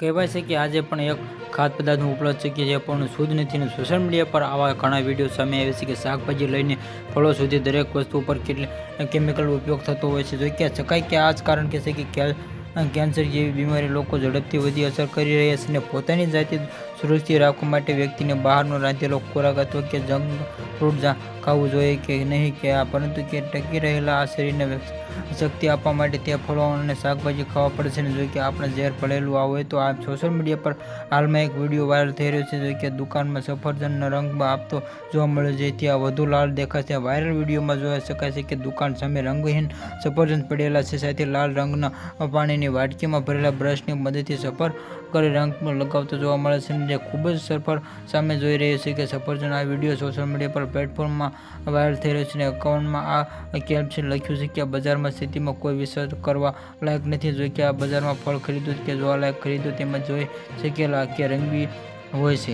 કહેવાય છે કે આજે પણ એક ખાદ્ય પદાર્થનું ઉપલબ્ધ છે કે જે પણ શુદ્ધ નથી અને સોશિયલ મીડિયા પર આવા ઘણા વિડીયો સામે આવે છે કે શાકભાજી લઈને ફળો સુધી દરેક વસ્તુ ઉપર કેટલી કેમિકલ ઉપયોગ થતો હોય છે. જોઈ કે શકાય કે આ જ કારણ કે છે કે કેન્સર જેવી બીમારી લોકો ઝડપથી વધી અસર કરી રહ્યા છે અને પોતાની જાતે સુરક્ષિત રાખવા માટે વ્યક્તિને બહારનો રાંધેલો ખોરાક અથવા કે જંક ફૂડ ખાવું જોઈએ કે નહીં કે પરંતુ કે ટકી રહેલા આ શરીરને શક્તિ આપવા માટે તે ફળો અને શાકભાજી ખાવા પડે છે. અને જો કે આપણે ઝેર ભરેલું હોય તો આ સોશિયલ મીડિયા પર હાલમાં એક વિડીયો વાયરલ થઈ રહ્યો છે. જો કે દુકાનમાં સફરજનનો રંગ આપતો જોવા મળે છે જેથી આ વધુ લાલ દેખાય છે. વાયરલ વિડીયોમાં જોઈ શકાય છે કે દુકાન સામે રંગહીન સફરજન પડેલા છે સાથે લાલ રંગના પાણીની વાટકીમાં ભરેલા બ્રશની મદદથી સફર કરી રંગ લગાવતો જોવા મળે છે. જે ખૂબ જ સફળ સામે જોઈ રહ્યો છે કે સફરજન આ વિડીયો સોશિયલ મીડિયા પર પ્લેટફોર્મમાં વાયરલ થઈ રહ્યો છે અને એકાઉન્ટમાં આ કેપ્શન લખ્યું છે કે બજારમાં સ્થિતિમાં કોઈ વિશ્વાસ કરવા લાયક નથી. જો કે આ બજારમાં ફળ ખરીદો કે જોવા લાયક ખરીદો તેમાં જોઈ શકેલા કે રંગી હોય છે.